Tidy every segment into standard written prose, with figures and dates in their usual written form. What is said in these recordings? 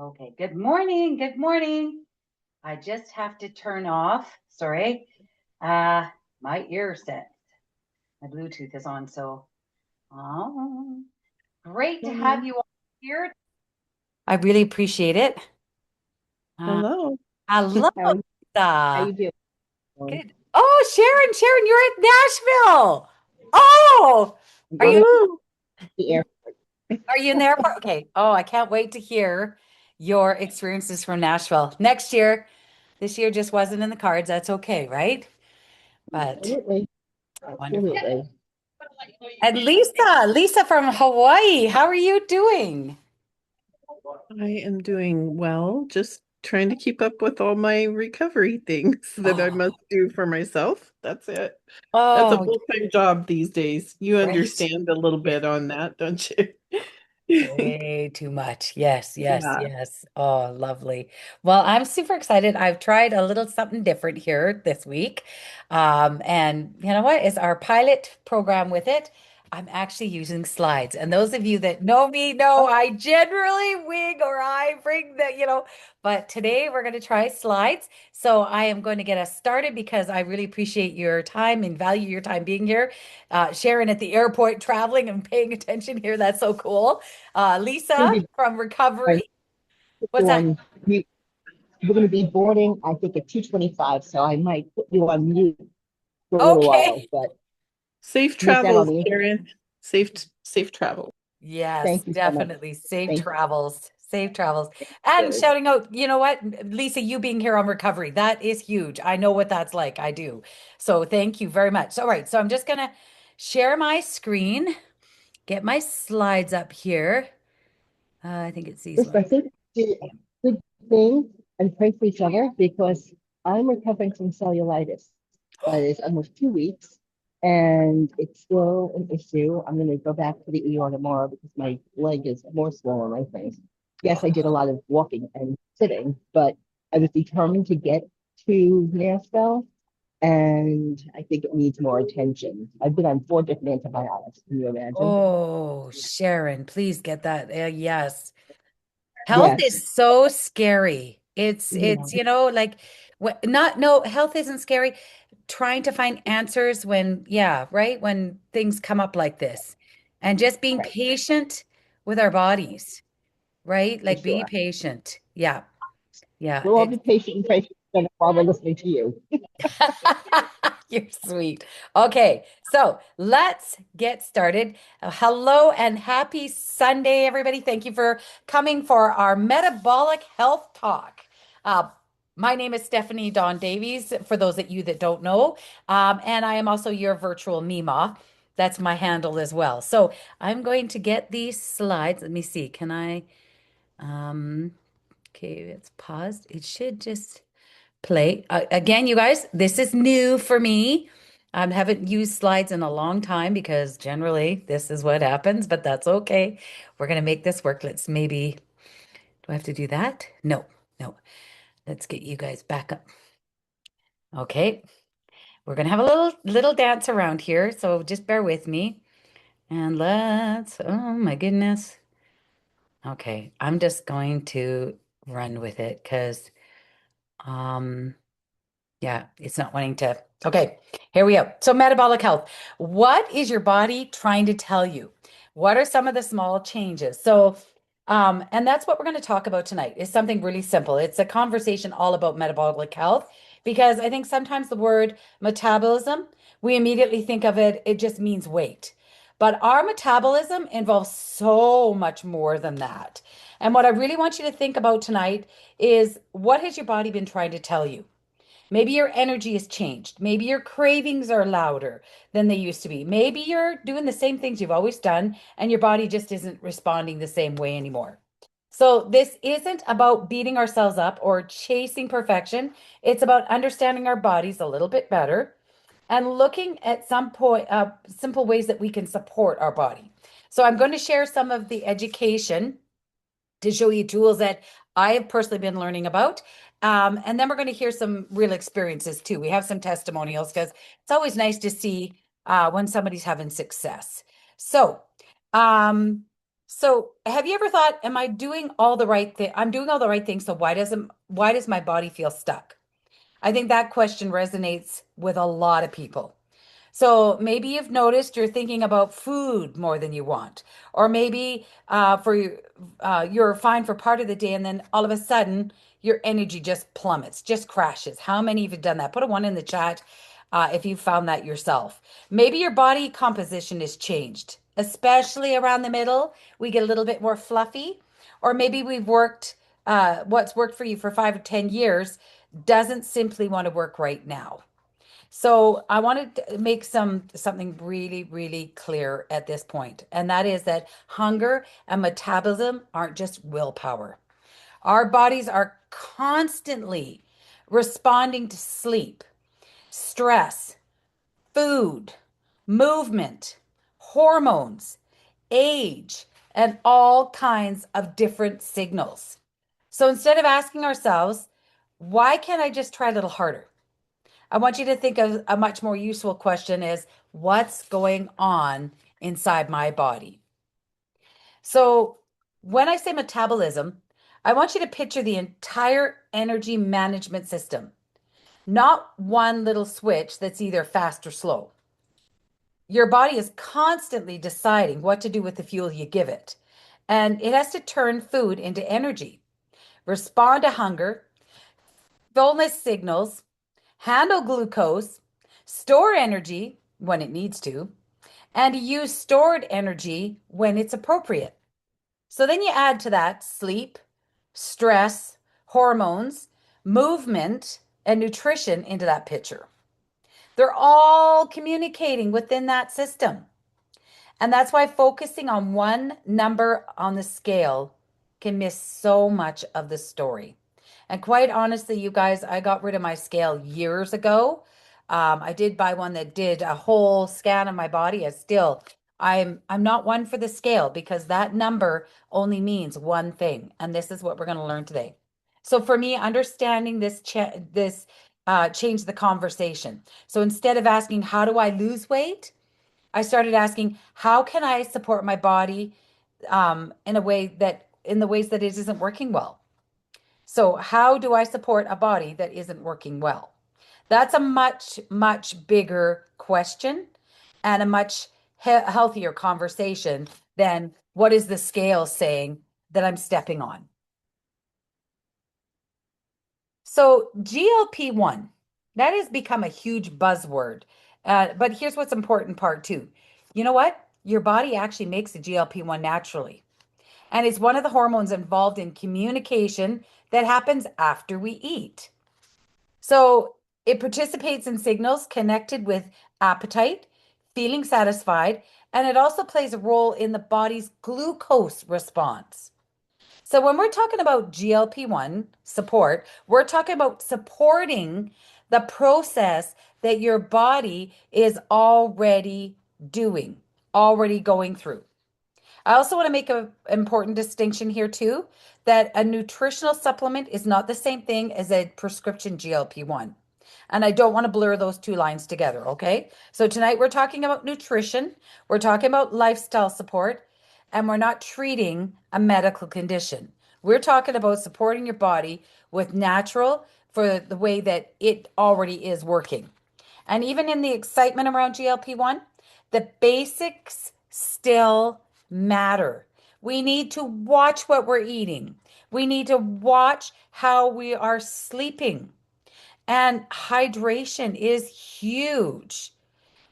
Okay, good morning. Good morning. I just have to turn off, sorry, my ear set. My Bluetooth is on, so oh, great to have Morning. you all here. I really appreciate it. Uh, Hello. Hello, How Lisa. you doing? Good. Oh, Sharon, you're at Nashville. Oh, are you Woo! The air. are you in the airport? Okay. Oh, I can't wait to hear your experiences from Nashville next year. This year just wasn't in the cards. That's okay, right? But Absolutely. wonderful. Absolutely. And Lisa from Hawaii, how are you doing? I am doing well, just trying to keep up with all my recovery things that I Oh, must do for myself. That's it. That's a oh, full-time job these days. You right. understand a little bit on that, don't you? Way too much. Yes, yes, Yeah. yes. Oh, lovely. Well, I'm super excited. I've tried a little something different here this week. And you know what? Is our pilot program with it. I'm actually using slides. And those of you that know me know I generally wing or I bring but today we're going to try slides. So I am going to get us started because I really appreciate your time and value your time being here. Sharon at the airport traveling and paying attention here. That's so cool. We're Lisa gonna be from I Recovery. put What's you that? on mute. We're gonna be boarding, I think, at 2:25, so I might put you on mute for a little while, Okay. but Safe miss out on travels, the Sharon. Safe travel. Yes, thank you so much. definitely. Safe Thank travels. Safe travels. And you. shouting out, you know what, Lisa, you being here on Recovery, that is huge. I know what that's like. I do. So thank you very much. All right. So I'm just going to share my screen, get my slides up here. I think it's these Listen, ones. I think the good thing and pray for each other because I'm recovering from cellulitis, but it's almost 2 weeks and it's still an issue. I'm going to go back to the ER tomorrow because my leg is more swollen, I think. Yes, I did a lot of walking and sitting, but I was determined to get to Nashville and I think it needs more attention. I've been on 4 different antibiotics. Can you imagine? Oh, Sharon, please get that. Yes. Health Yes. is so scary. Yeah. Like what not no, health isn't scary. Trying to find answers when, yeah, right? When things come up like this. And just being Right. patient with our bodies, right? For Like be sure. patient. Yeah. Yeah. We'll all be patient and patient while we're listening to you. You're sweet. Okay, so let's get started. Hello and happy Sunday, everybody. Thank you for coming for our metabolic health talk. Uh, my name is Stephanie Dawn Davies, for those of you that don't know. And I am also your virtual Mima. That's my handle as well. So I'm going to get these slides. Let me see. Can I? Um, okay, it's paused. It should just play. Again, you guys, this is new for me. I haven't used slides in a long time because generally this is what happens, but that's okay. We're going to make this work. Let's maybe, do I have to do that? No, no. Let's get you guys back up. Okay. We're going to have a little dance around here, so just bear with me. And oh my goodness. Okay, I'm just going to run with it because um yeah, it's not wanting to. Okay, here we go. So, metabolic health. What is your body trying to tell you? What are some of the small changes? And that's what we're going to talk about tonight, is something really simple. It's a conversation all about metabolic health because I think sometimes the word metabolism, we immediately think of it, it just means weight. But our metabolism involves so much more than that. And what I really want you to think about tonight is, what has your body been trying to tell you? Maybe your energy has changed. Maybe your cravings are louder than they used to be. Maybe you're doing the same things you've always done and your body just isn't responding the same way anymore. So, this isn't about beating ourselves up or chasing perfection. It's about understanding our bodies a little bit better and looking at some point simple ways that we can support our body. So, I'm going to share some of the education to show you tools that I have personally been learning about. And then we're going to hear some real experiences too. We have some testimonials because it's always nice to see when somebody's having success. So, um, So, have you ever thought, am I doing all the right thing? I'm doing all the right things, so why does my body feel stuck? I think that question resonates with a lot of people. So maybe you've noticed you're thinking about food more than you want, or maybe you're fine for part of the day, and then all of a sudden your energy just plummets, just crashes. How many of you have done that? Put a one in the chat if you found that yourself. Maybe your body composition has changed, especially around the middle. We get a little bit more fluffy, or maybe we've worked what's worked for you for 5 or 10 years doesn't simply want to work right now. So I wanted to make something really, really clear at this point, and that is that hunger and metabolism aren't just willpower. Our bodies are constantly responding to sleep, stress, food, movement, hormones, age, and all kinds of different signals. So instead of asking ourselves, why can't I just try a little harder? I want you to think of a much more useful question is what's going on inside my body? So when I say metabolism, I want you to picture the entire energy management system, not one little switch that's either fast or slow. Your body is constantly deciding what to do with the fuel you give it, and it has to turn food into energy, respond to hunger, fullness signals, handle glucose, store energy when it needs to, and use stored energy when it's appropriate. So then you add to that sleep, stress, hormones, movement, and nutrition into that picture. They're all communicating within that system. And that's why focusing on one number on the scale can miss so much of the story. And quite honestly, you guys, I got rid of my scale years ago. I did buy one that did a whole scan of my body. I'm not one for the scale because that number only means one thing, and this is what we're going to learn today. So for me, understanding this changed the conversation. So instead of asking how do I lose weight, I started asking, how can I support my body in the ways that it isn't working well? So, how do I support a body that isn't working well? That's a much, much bigger question and a much healthier conversation than what is the scale saying that I'm stepping on. So, GLP-1, that has become a huge buzzword. But here's what's important part two. You know what? Your body actually makes the GLP-1 naturally. And it's one of the hormones involved in communication that happens after we eat. So it participates in signals connected with appetite, feeling satisfied, and it also plays a role in the body's glucose response. So when we're talking about GLP-1 support, we're talking about supporting the process that your body is already doing, already going through. I also want to make an important distinction here too, that a nutritional supplement is not the same thing as a prescription GLP-1. And I don't want to blur those two lines together, okay? So tonight we're talking about nutrition, we're talking about lifestyle support, and we're not treating a medical condition. We're talking about supporting your body with natural for the way that it already is working. And even in the excitement around GLP-1, the basics still matter. We need to watch what we're eating. We need to watch how we are sleeping. And hydration is huge.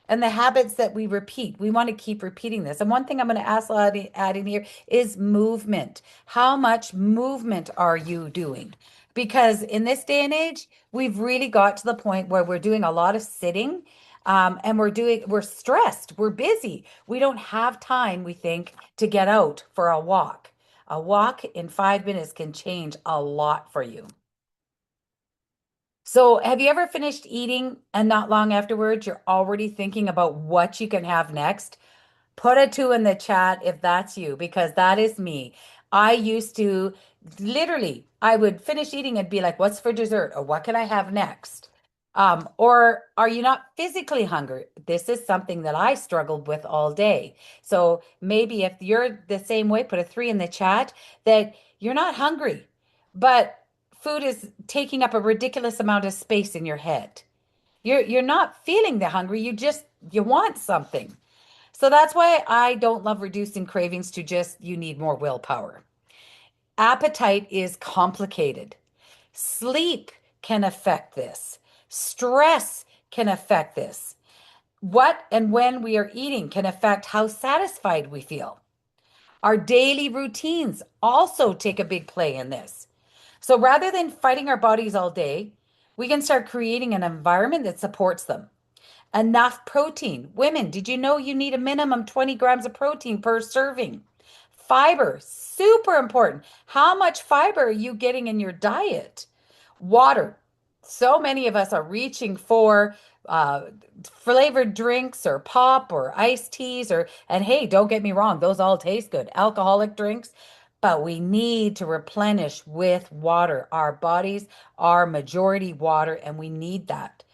And the habits that we repeat, we want to keep repeating this. And one thing I'm going to add in here is movement. How much movement are you doing? Because in this day and age, we've really got to the point where we're doing a lot of sitting, and we're stressed, we're busy. We don't have time, we think, to get out for a walk. A walk in 5 minutes can change a lot for you. So, have you ever finished eating and not long afterwards, you're already thinking about what you can have next? Put a two in the chat if that's you, because that is me. I used to literally, I would finish eating and be like, what's for dessert or what can I have next? Or are you not physically hungry? This is something that I struggled with all day. So maybe if you're the same way, put a three in the chat that you're not hungry, but food is taking up a ridiculous amount of space in your head. You're not feeling the hungry, you want something. So that's why I don't love reducing cravings to just you need more willpower. Appetite is complicated. Sleep can affect this. Stress can affect this. What and when we are eating can affect how satisfied we feel. Our daily routines also take a big play in this. So rather than fighting our bodies all day, we can start creating an environment that supports them. Enough protein. Women, did you know you need a minimum 20 grams of protein per serving? Fiber, super important. How much fiber are you getting in your diet? Water. So many of us are reaching for uh, flavored drinks or pop or iced teas and hey, don't get me wrong, those all taste good. Alcoholic drinks, but we need to replenish with water. Our bodies are majority water and we need that.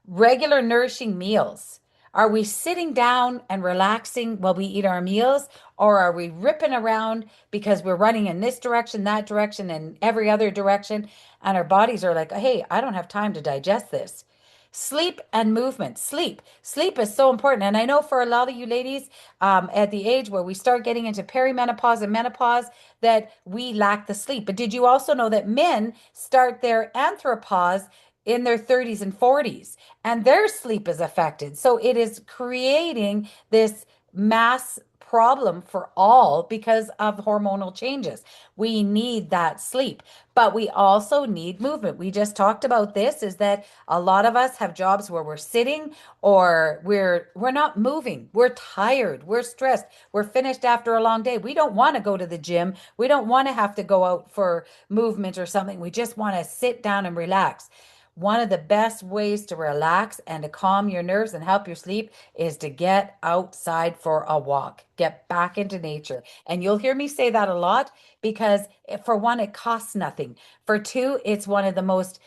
Regular nourishing meals. Are we sitting down and relaxing while we eat our meals, or are we ripping around because we're running in this direction, that direction, and every other direction? And our bodies are like, hey, I don't have time to digest this. Sleep and movement. Sleep is so important. And I know for a lot of you ladies at the age where we start getting into perimenopause and menopause, that we lack the sleep. But did you also know that men start their anthropause in their 30s and 40s, and their sleep is affected? So it is creating this mass problem for all because of hormonal changes. We need that sleep, but we also need movement. We just talked about this, is that a lot of us have jobs where we're sitting or we're not moving. We're tired, we're stressed, we're finished after a long day. We don't want to go to the gym. We don't want to have to go out for movement or something. We just want to sit down and relax. One of the best ways to relax and to calm your nerves and help your sleep is to get outside for a walk, get back into nature. And you'll hear me say that a lot because, for one, it costs nothing. For two, it's one of the most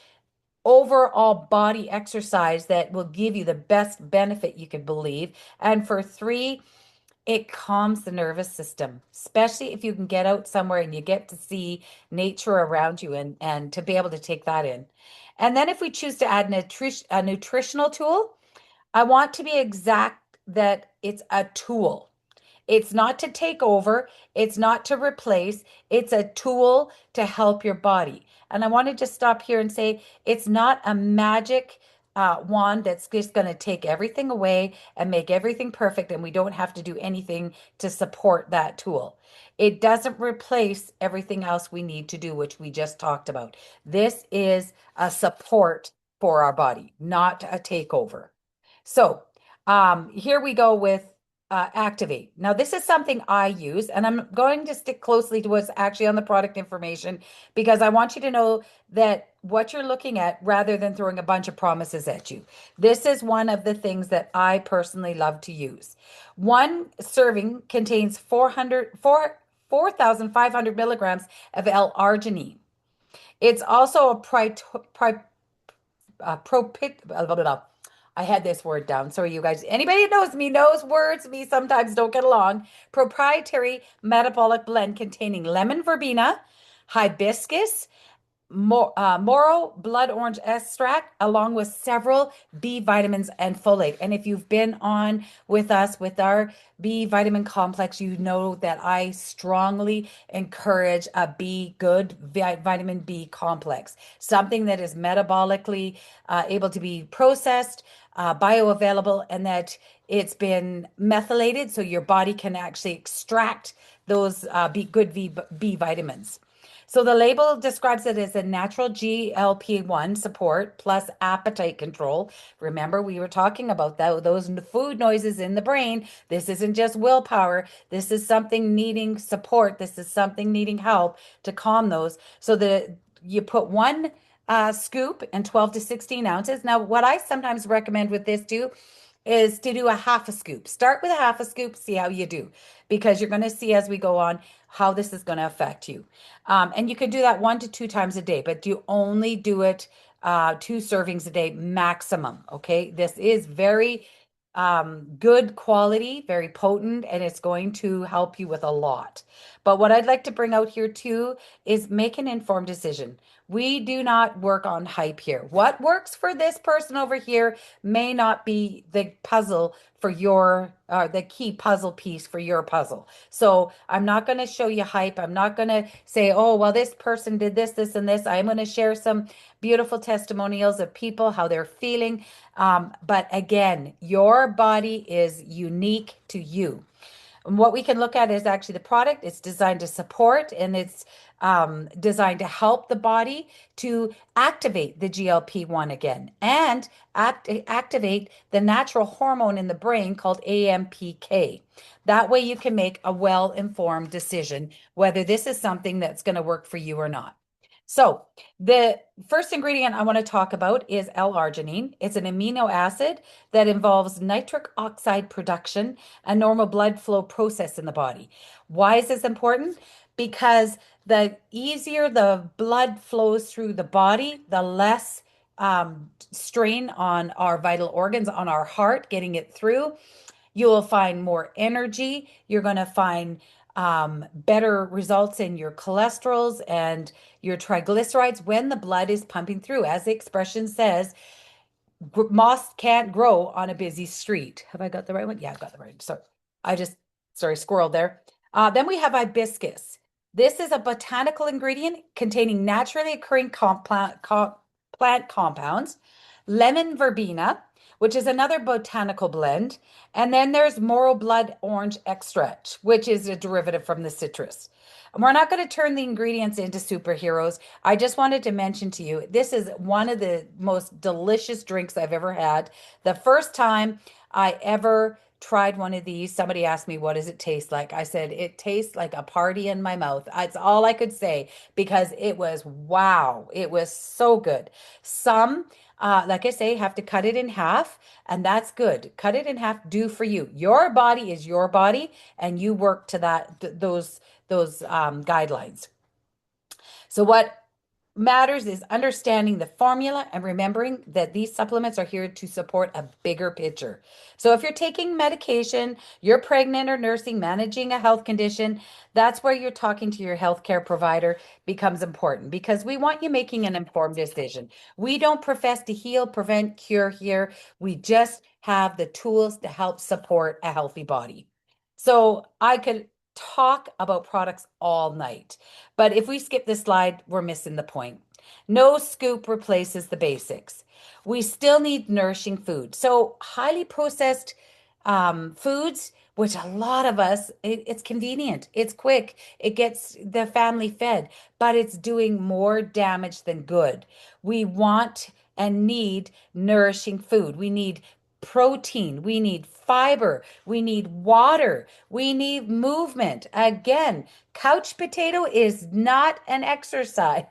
overall body exercise that will give you the best benefit you can believe. And for three, it calms the nervous system, especially if you can get out somewhere and you get to see nature around you and to be able to take that in. And then if we choose to add a nutritional tool, I want to be exact that it's a tool. It's not to take over, it's not to replace, it's a tool to help your body. And I want to just stop here and say it's not a magic wand that's just going to take everything away and make everything perfect, and we don't have to do anything to support that tool. It doesn't replace everything else we need to do, which we just talked about. This is a support for our body, not a takeover. So, here we go with activate. Now, this is something I use, and I'm going to stick closely to what's actually on the product information because I want you to know that what you're looking at rather than throwing a bunch of promises at you. This is one of the things that I personally love to use. One serving contains 4,500 milligrams of L-arginine. It's also a propit, blah, blah, blah. I had this word down. Sorry, you guys. Anybody who knows me knows words. Me sometimes don't get along. Proprietary metabolic blend containing lemon verbena, hibiscus, Moro blood orange extract, along with several B vitamins and folate. And if you've been on with us with our B vitamin complex, you know that I strongly encourage a vitamin B complex, something that is metabolically able to be processed, bioavailable, and that it's been methylated so your body can actually extract those B vitamins. So the label describes it as a natural GLP-1 support plus appetite control. Remember, we were talking about those food noises in the brain. This isn't just willpower. This is something needing support. This is something needing help to calm those. So you put one scoop in 12 to 16 ounces. Now, what I sometimes recommend with this too is to do a half a scoop. Start with a half a scoop, see how you do, because you're going to see as we go on how this is going to affect you. And you could do that 1 to 2 times a day, but you only do it two servings a day maximum. Okay, this is very good quality, very potent, and it's going to help you with a lot. But what I'd like to bring out here too is make an informed decision. We do not work on hype here. What works for this person over here may not be the puzzle for your, the key puzzle piece for your puzzle. So I'm not going to show you hype. I'm not going to say, oh, well, this person did this, this, and this. I'm going to share some beautiful testimonials of people, how they're feeling. But again, your body is unique to you. And what we can look at is actually the product. It's designed to support and it's designed to help the body to activate the GLP-1 again and activate the natural hormone in the brain called AMPK. That way you can make a well-informed decision whether this is something that's going to work for you or not. So the first ingredient I want to talk about is L-arginine. It's an amino acid that involves nitric oxide production, a normal blood flow process in the body. Why is this important? Because the easier the blood flows through the body, the less strain on our vital organs, on our heart, getting it through. You will find more energy. You're going to find better results in your cholesterols and your triglycerides when the blood is pumping through. As the expression says, moss can't grow on a busy street. Have I got the right one? Yeah, I've got the right. So sorry, squirrel there. Then we have hibiscus. This is a botanical ingredient containing naturally occurring plant compounds, lemon verbena, which is another botanical blend. And then there's Moro blood orange extract, which is a derivative from the citrus. And we're not going to turn the ingredients into superheroes. I just wanted to mention to you, this is one of the most delicious drinks I've ever had. The first time I ever tried one of these, somebody asked me, what does it taste like? I said, it tastes like a party in my mouth. That's all I could say because it was wow. It was so good. Some, like I say, have to cut it in half, and that's good. Cut it in half, do for you. Your body is your body, and you work to those guidelines. So what matters is understanding the formula and remembering that these supplements are here to support a bigger picture. So if you're taking medication, you're pregnant or nursing, managing a health condition, that's where you're talking to your healthcare provider becomes important because we want you making an informed decision. We don't profess to heal, prevent, cure here. We just have the tools to help support a healthy body. So I could talk about products all night. But if we skip this slide, we're missing the point. No scoop replaces the basics. We still need nourishing food. So highly processed foods, which a lot of us, it's convenient, it's quick, it gets the family fed, but it's doing more damage than good. We want and need nourishing food. We need protein, we need fiber, we need water, we need movement. Again, couch potato is not an exercise.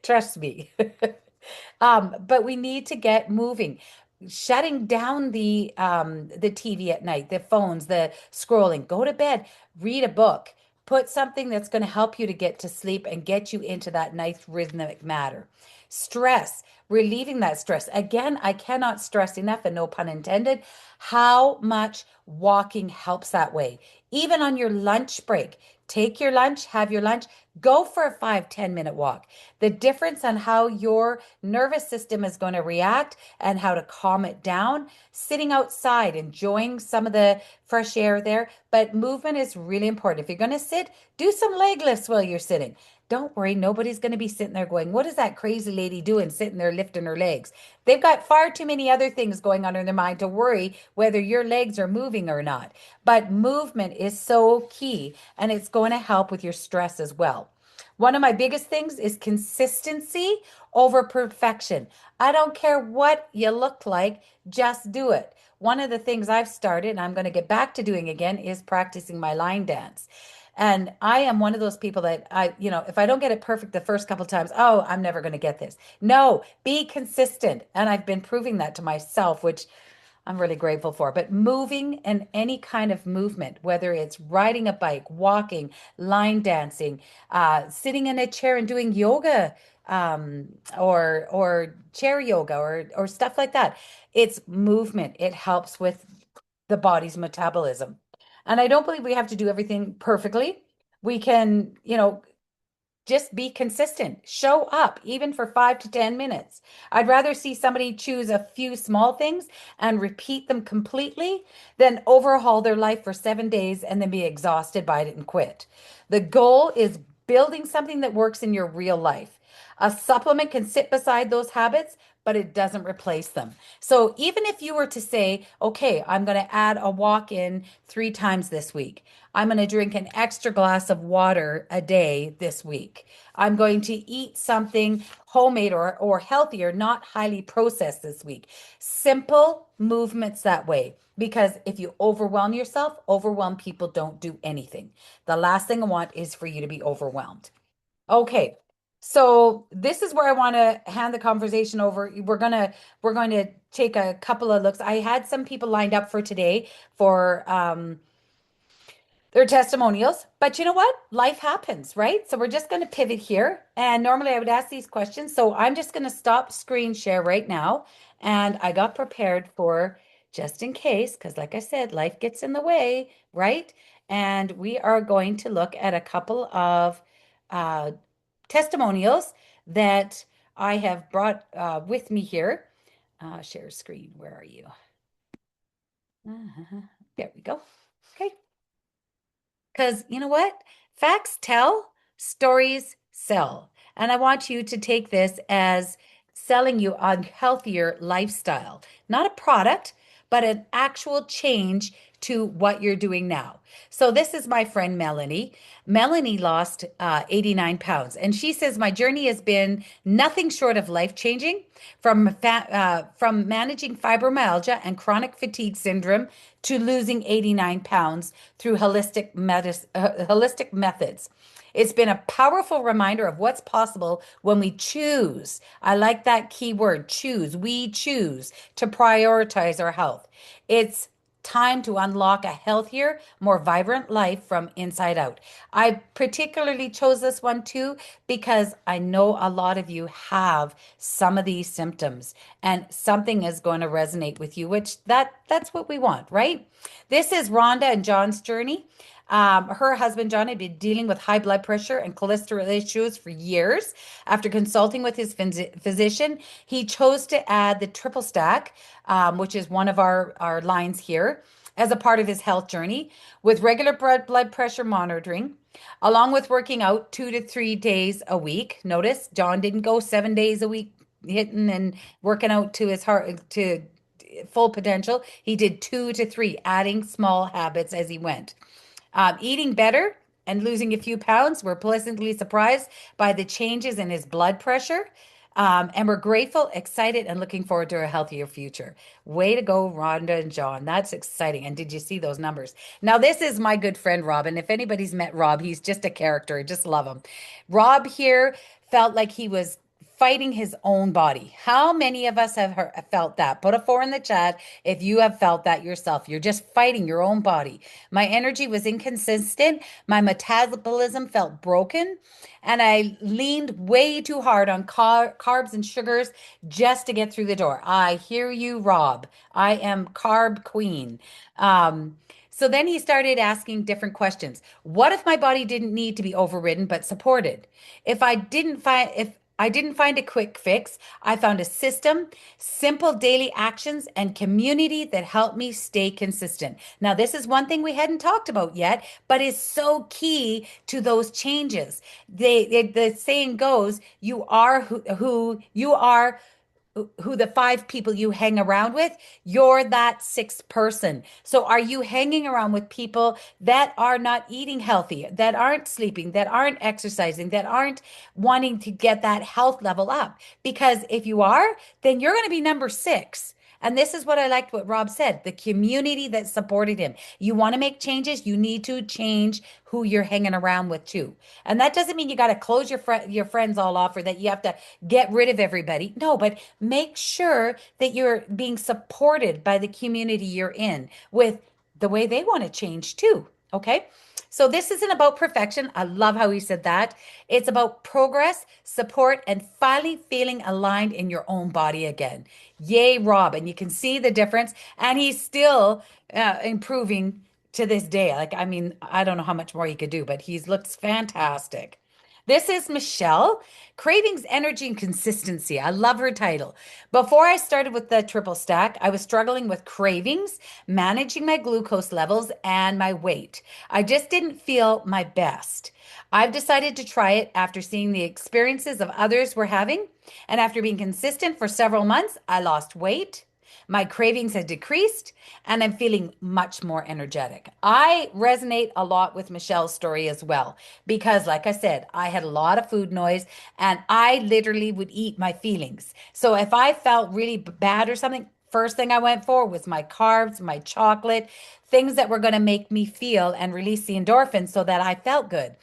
Trust me. But we need to get moving. Shutting down the TV at night, the phones, the scrolling, go to bed, read a book, put something that's going to help you to get to sleep and get you into that nice rhythmic matter. Stress, relieving that stress. Again, I cannot stress enough, and no pun intended, how much walking helps that way. Even on your lunch break, take your lunch, have your lunch, go for a 5-10 minute walk. The difference on how your nervous system is going to react and how to calm it down, sitting outside, enjoying some of the fresh air there. But movement is really important. If you're going to sit, do some leg lifts while you're sitting. Don't worry, nobody's going to be sitting there going, what is that crazy lady doing sitting there lifting her legs? They've got far too many other things going on in their mind to worry whether your legs are moving or not. But movement is so key, and it's going to help with your stress as well. One of my biggest things is consistency over perfection. I don't care what you look like, just do it. One of the things I've started, and I'm going to get back to doing again, is practicing my line dance. And I am one of those people that if I don't get it perfect the first couple times, oh, I'm never going to get this. No, be consistent. And I've been proving that to myself, which I'm really grateful for. But moving and any kind of movement, whether it's riding a bike, walking, line dancing, sitting in a chair and doing yoga, or chair yoga or stuff like that. It's movement. It helps with the body's metabolism. And I don't believe we have to do everything perfectly. We can, just be consistent. Show up, even for 5 to 10 minutes. I'd rather see somebody choose a few small things and repeat them completely than overhaul their life for 7 days and then be exhausted by it and quit. The goal is building something that works in your real life. A supplement can sit beside those habits, but it doesn't replace them. So even if you were to say, okay, I'm going to add a walk in 3 times this week. I'm going to drink an extra glass of water a day this week. I'm going to eat something homemade or healthier, not highly processed this week. Simple movements that way. Because if you overwhelm yourself, overwhelmed people don't do anything. The last thing I want is for you to be overwhelmed. Okay. So this is where I want to hand the conversation over. We're going to take a couple of looks. I had some people lined up for today for they're testimonials, but you know what? Life happens, right? So we're just going to pivot here. And normally I would ask these questions. So I'm just going to stop screen share right now. And I got prepared for just in case, because like I said, life gets in the way, right? And we are going to look at a couple of uh, testimonials that I have brought with me here. Share screen. Where are you? There we go. Okay. Because you know what? Facts tell, stories sell. And I want you to take this as selling you a healthier lifestyle, not a product, but an actual change to what you're doing now. So, this is my friend Melanie. Melanie lost 89 pounds, and she says, my journey has been nothing short of life changing from managing fibromyalgia and chronic fatigue syndrome to losing 89 pounds through holistic methods. It's been a powerful reminder of what's possible when we choose. I like that key word, choose. We choose to prioritize our health. It's time to unlock a healthier, more vibrant life from inside out. I particularly chose this one too because I know a lot of you have some of these symptoms and something is going to resonate with you, which that's what we want, right? This is Rhonda and John's journey. Her husband, John, had been dealing with high blood pressure and cholesterol issues for years. After consulting with his physician, he chose to add the triple stack, which is one of our lines here, as a part of his health journey with regular blood pressure monitoring, along with working out 2 to 3 days a week. Notice John didn't go 7 days a week hitting and working out to his heart to full potential. He did 2 to 3, adding small habits as he went. Eating better and losing a few pounds, we're pleasantly surprised by the changes in his blood pressure. And we're grateful, excited, and looking forward to a healthier future. Way to go, Rhonda and John. That's exciting. And did you see those numbers? Now, this is my good friend Rob. And if anybody's met Rob, he's just a character. I just love him. Rob here felt like he was fighting his own body. How many of us have felt that? Put a 4 in the chat if you have felt that yourself. You're just fighting your own body. My energy was inconsistent. My metabolism felt broken. And I leaned way too hard on carbs and sugars just to get through the door. I hear you, Rob. I am carb queen. So then he started asking different questions. What if my body didn't need to be overridden but supported? If I didn't find a quick fix, I found a system, simple daily actions, and community that helped me stay consistent. Now, this is one thing we hadn't talked about yet, but is so key to those changes. The saying goes, you are who you are, who the 5 people you hang around with, you're that 6th person. So are you hanging around with people that are not eating healthy, that aren't sleeping, that aren't exercising, that aren't wanting to get that health level up? Because if you are, then you're going to be number 6. And this is what I liked what Rob said, the community that supported him. You want to make changes, you need to change who you're hanging around with too. And that doesn't mean you got to close your friends all off or that you have to get rid of everybody. No, but make sure that you're being supported by the community you're in with the way they want to change too. Okay. So this isn't about perfection. I love how he said that. It's about progress, support, and finally feeling aligned in your own body again. Yay, Rob. And you can see the difference. And he's still improving to this day. Like, I mean, I don't know how much more he could do, but he looks fantastic. This is Michelle, Cravings, Energy, and Consistency. I love her title. Before I started with the triple stack, I was struggling with cravings, managing my glucose levels, and my weight. I just didn't feel my best. I've decided to try it after seeing the experiences of others were having. And after being consistent for several months, I lost weight. My cravings have decreased and I'm feeling much more energetic. I resonate a lot with Michelle's story as well, because, like I said, I had a lot of food noise and I literally would eat my feelings. So if I felt really bad or something, first thing I went for was my carbs, my chocolate, things that were going to make me feel and release the endorphins so that I felt good.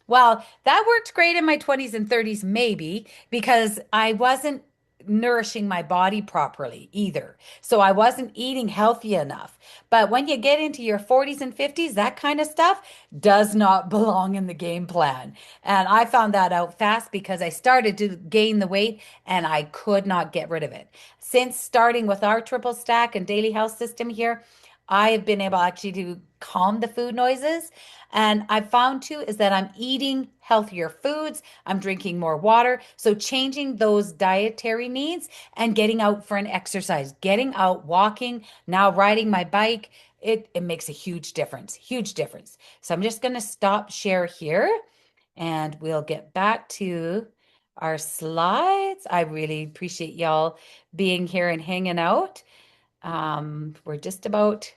Well, that worked great in my 20s and 30s, maybe, because I wasn't nourishing my body properly either. So I wasn't eating healthy enough. But when you get into your 40s and 50s, that kind of stuff does not belong in the game plan. And I found that out fast because I started to gain the weight and I could not get rid of it. Since starting with our triple stack and daily health system here, I have been able actually to calm the food noises. And I've found too is that I'm eating healthier foods, I'm drinking more water. So changing those dietary needs and getting out for an exercise, getting out walking, now riding my bike, it makes a huge difference, huge difference. So I'm just going to stop share here and we'll get back to our slides. I really appreciate y'all being here and hanging out. We're just about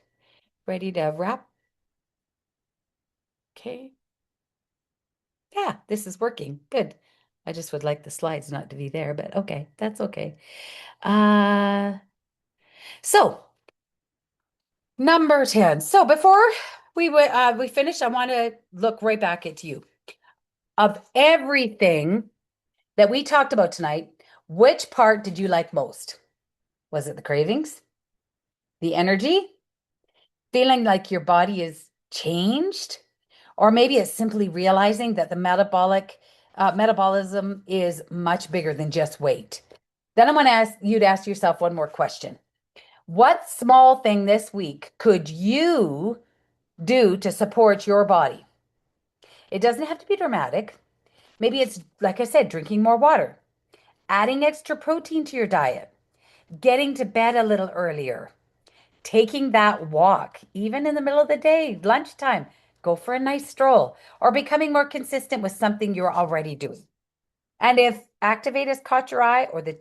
ready to wrap. Okay. Yeah, this is working. Good. I just would like the slides not to be there, but okay, that's okay. Uh, so number 10. So before we finish, I want to look right back at you. Of everything that we talked about tonight, which part did you like most? Was it the cravings? The energy? Feeling like your body is changed? Or maybe it's simply realizing that the metabolism is much bigger than just weight. Then I'm going to ask you to ask yourself one more question. What small thing this week could you do to support your body? It doesn't have to be dramatic. Maybe it's, like I said, drinking more water, adding extra protein to your diet, getting to bed a little earlier, taking that walk, even in the middle of the day, lunchtime, go for a nice stroll, or becoming more consistent with something you're already doing. And if Activate has caught your eye, or the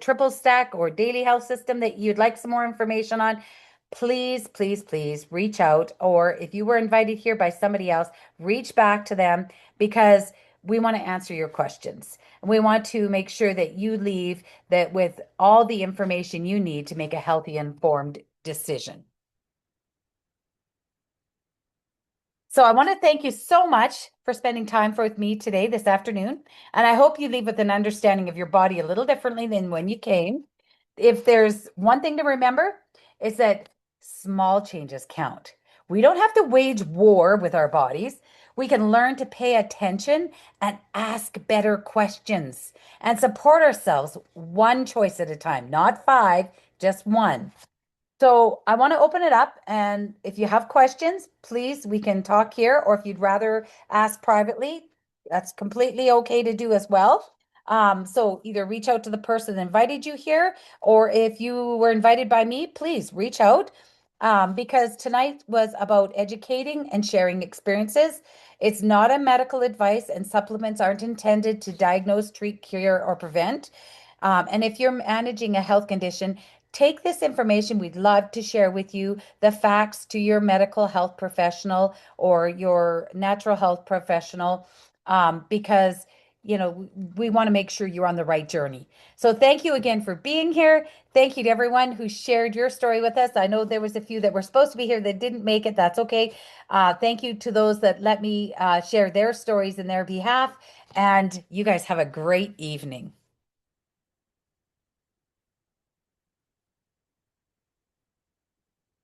triple stack or daily health system that you'd like some more information on, please, please, please reach out. Or if you were invited here by somebody else, reach back to them because we want to answer your questions. And we want to make sure that you leave that with all the information you need to make a healthy, informed decision. So I want to thank you so much for spending time with me today, this afternoon. And I hope you leave with an understanding of your body a little differently than when you came. If there's one thing to remember, it's that small changes count. We don't have to wage war with our bodies. We can learn to pay attention and ask better questions and support ourselves one choice at a time, not five, just one. So I want to open it up, and if you have questions, please, we can talk here, or if you'd rather ask privately, that's completely okay to do as well. So either reach out to the person that invited you here, or if you were invited by me, please reach out. Because tonight was about educating and sharing experiences. It's not a medical advice, and supplements aren't intended to diagnose, treat, cure, or prevent. And if you're managing a health condition, take this information. We'd love to share with you the facts to your medical health professional or your natural health professional, because we want to make sure you're on the right journey. So thank you again for being here. Thank you to everyone who shared your story with us. I know there was a few that were supposed to be here that didn't make it. That's okay. Thank you to those that let me share their stories in their behalf. And you guys have a great evening.